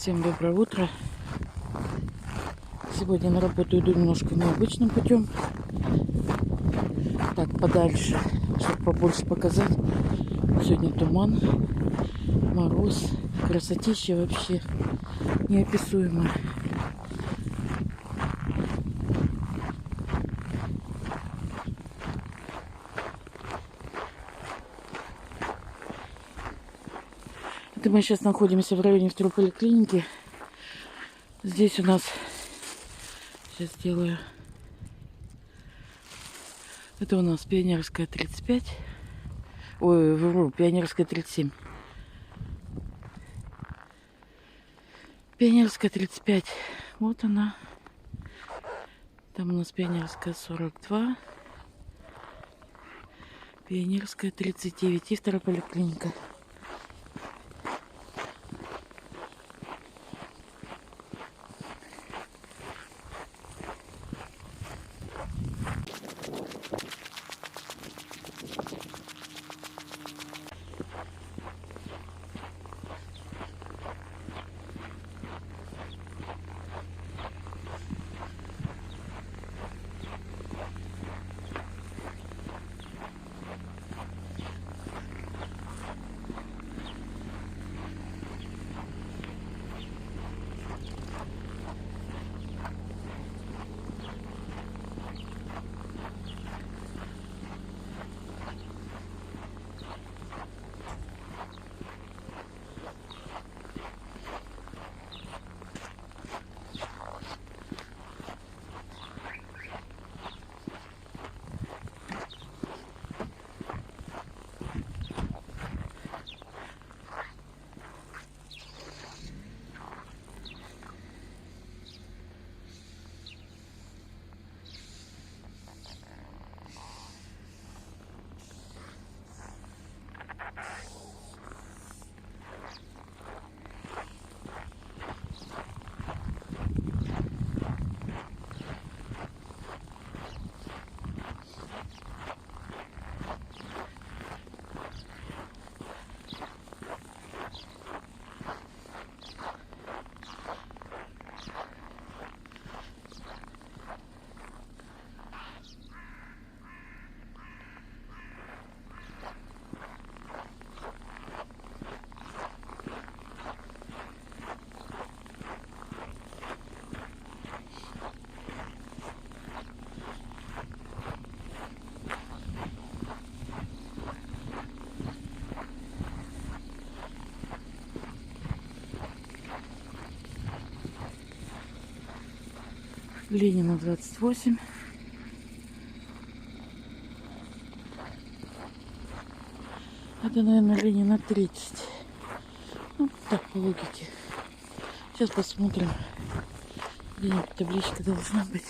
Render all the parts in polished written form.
Всем доброе утро. Сегодня на работу иду немножко необычным путем. Так, подальше, чтобы побольше показать. Сегодня туман, мороз, красотища вообще неописуемая. Это мы сейчас находимся в районе второй поликлиники. Здесь у нас, сейчас сделаю, это у нас Пионерская 35, ой, Пионерская 37. Пионерская 35, вот она. Там у нас Пионерская 42, Пионерская 39 и вторая поликлиника. Ленина 28. Это, наверное, Ленина 30. Ну, так, по логике. Сейчас посмотрим. Где-нибудь табличка должна быть.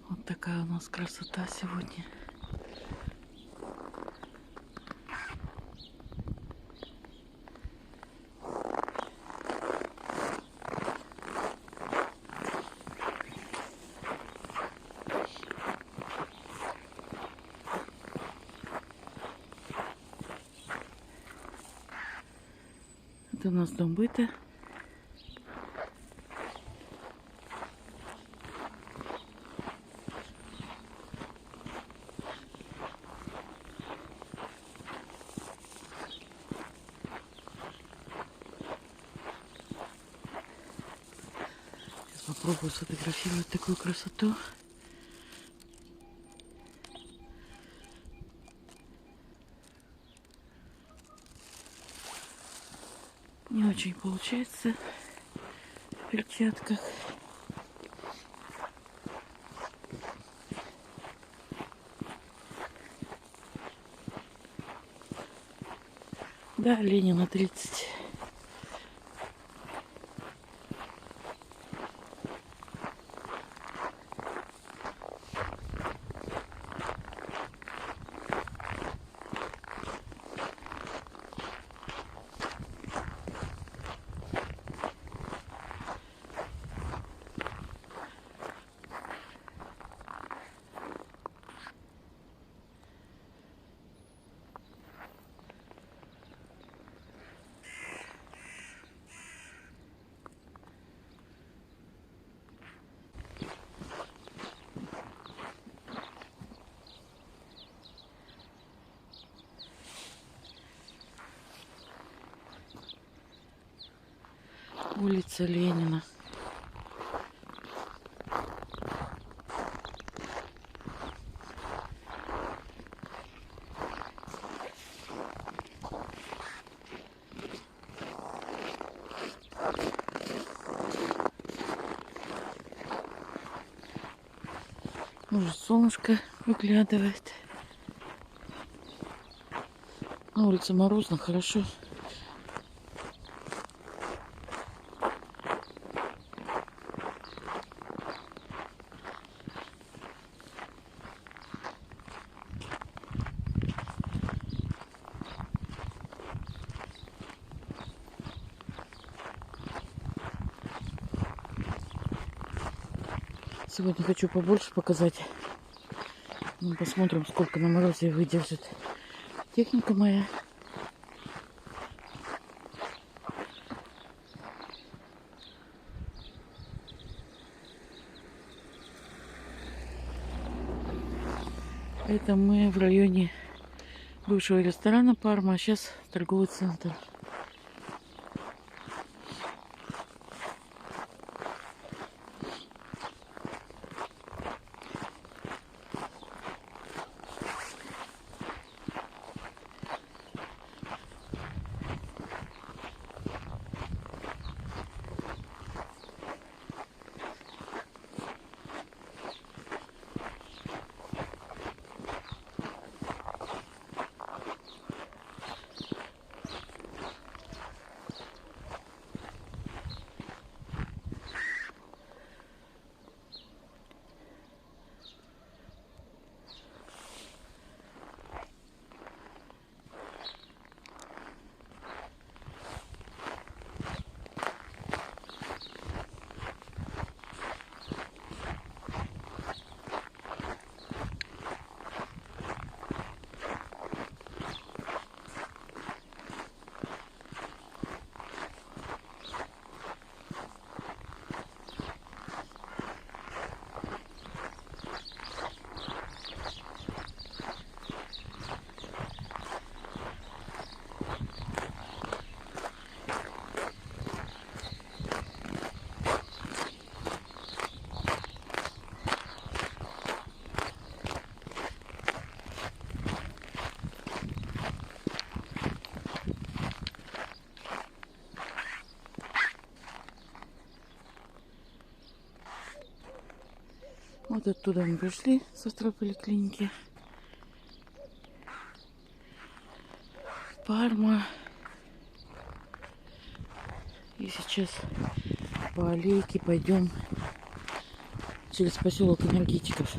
Вот такая у нас красота сегодня. Это у нас дом быта. Сейчас попробую сфотографировать такую красоту. Не очень получается в перчатках. Да, Ленина 30. Улица Ленина. Уже солнышко выглядывает. На улице морозно, хорошо. Сегодня хочу побольше показать. Ну, посмотрим, сколько на морозе выдержит техника моя. Это мы в районе бывшего ресторана Парма, а сейчас торговый центр. Вот оттуда мы пришли со второй поликлиники. Парма. И сейчас по аллейке пойдем через поселок энергетиков.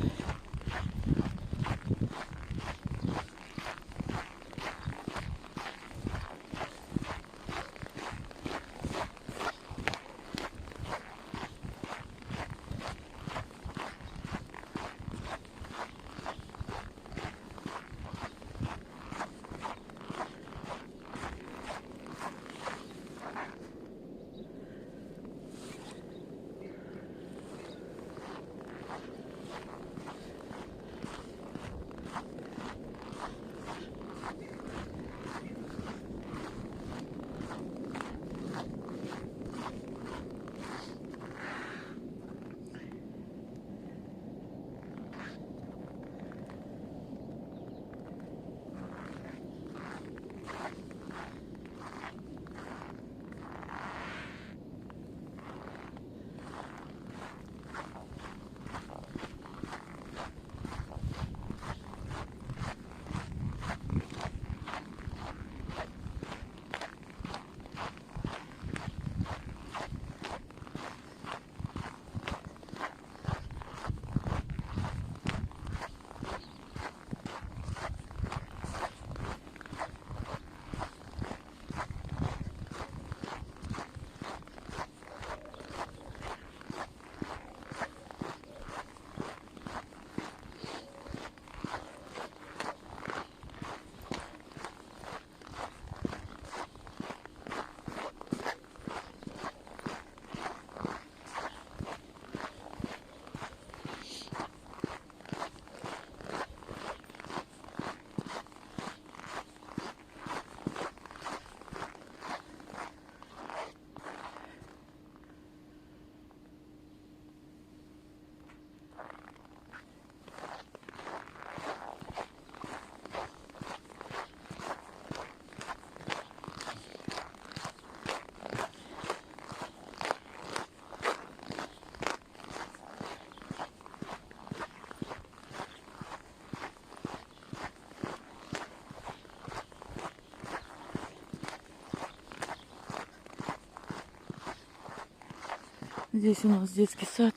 Здесь у нас детский сад.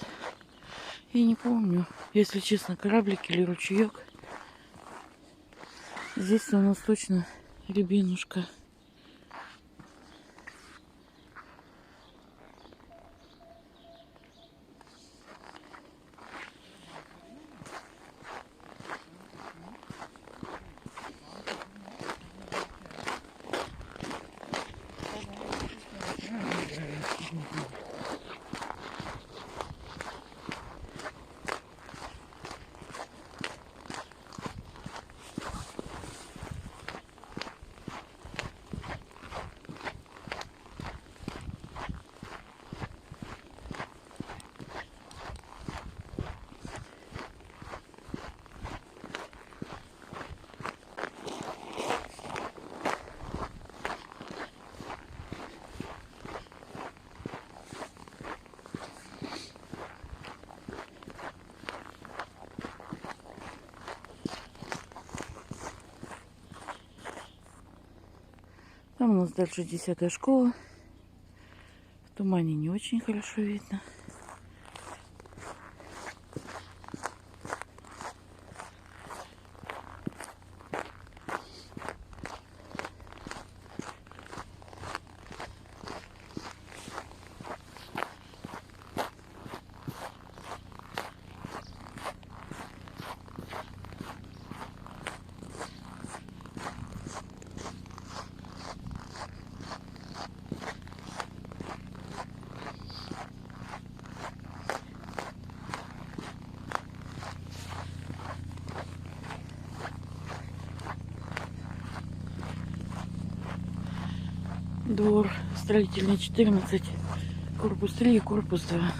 Я не помню, если честно, кораблик или ручеек. Здесь у нас точно рябинушка. Там у нас дальше 10-я школа. В тумане не очень хорошо видно. Двор строительный 14, корпус 3 и корпус 2.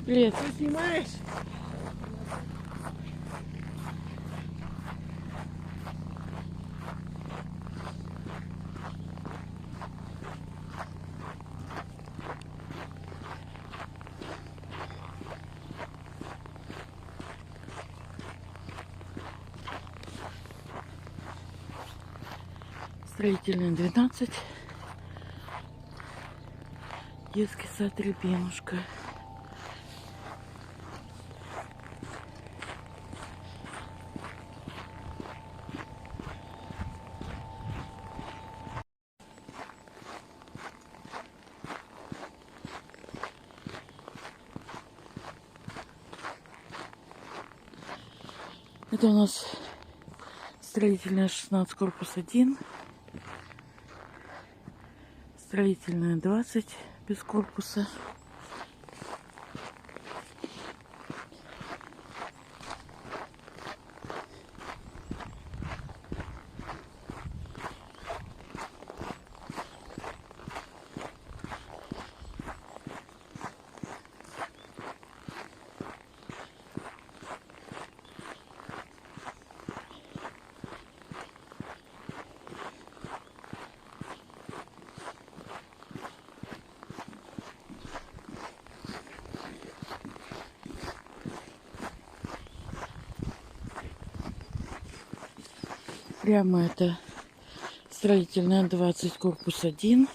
Привет. Ты снимаешь? Строительный 12. Детский сад Рябинушка. Это у нас строительная 16, корпус 1. Строительная 20, без корпуса. Прямо это строительная 20, корпус 1.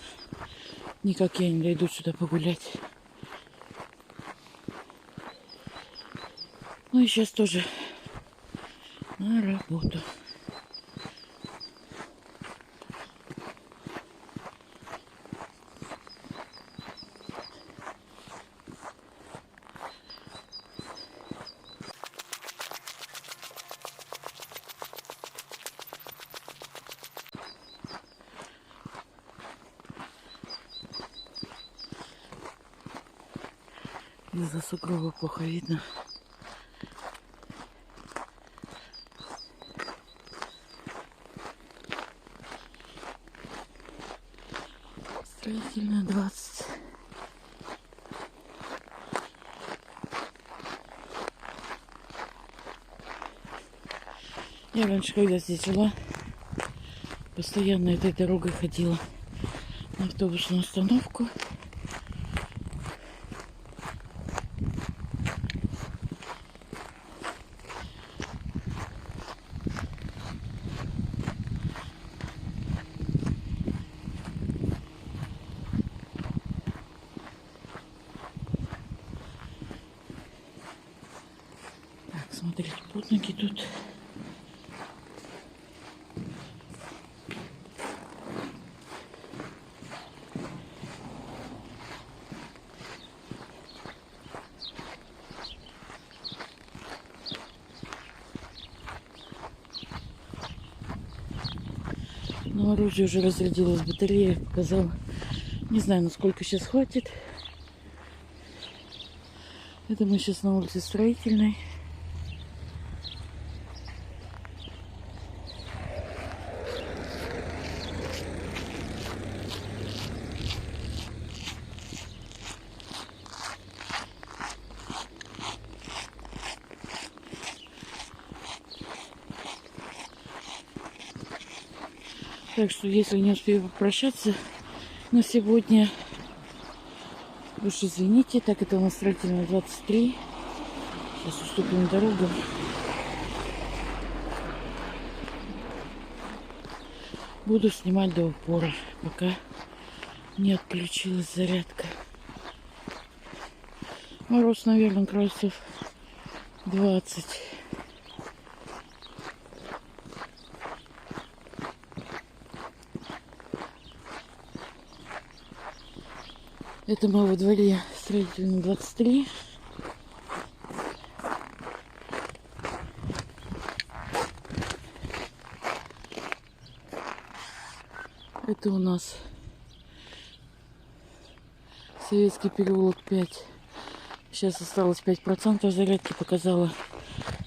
Никак я не дойду сюда погулять. Ну и сейчас тоже на работу. Из-за сугроба плохо видно. Строительная 20. Я раньше, когда здесь жила, постоянно этой дорогой ходила на автобусную остановку. Смотрите, путники тут. Но оружие уже разрядилось, батарея показала. Не знаю, насколько сейчас хватит. Это мы сейчас на улице Строительной. Так что, если не успею попрощаться на сегодня, уж извините. Так, это у нас Строительная 23. Сейчас уступим дорогу. Буду снимать до упора, пока не отключилась зарядка. Мороз, наверное, градусов 20. Это мы во дворе Строительной 23. Это у нас Советский переулок 5. Сейчас осталось 5% зарядки, показала.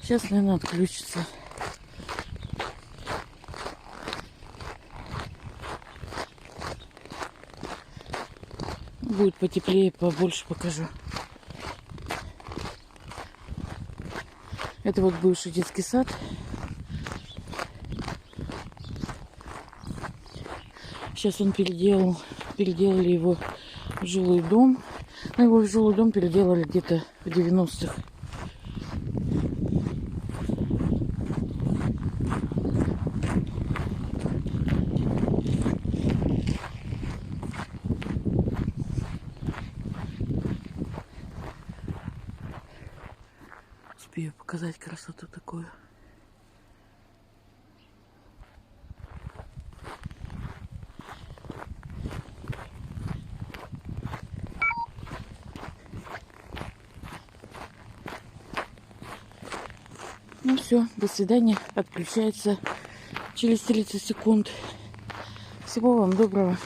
Сейчас, наверное, отключится. Будет потеплее, побольше покажу. Это вот бывший детский сад. Сейчас он переделали его в жилой дом. Но его в жилой дом переделали где-то в 90-х. Успею показать красоту такую. Ну все, до свидания. Отключается через 30 секунд. Всего вам доброго.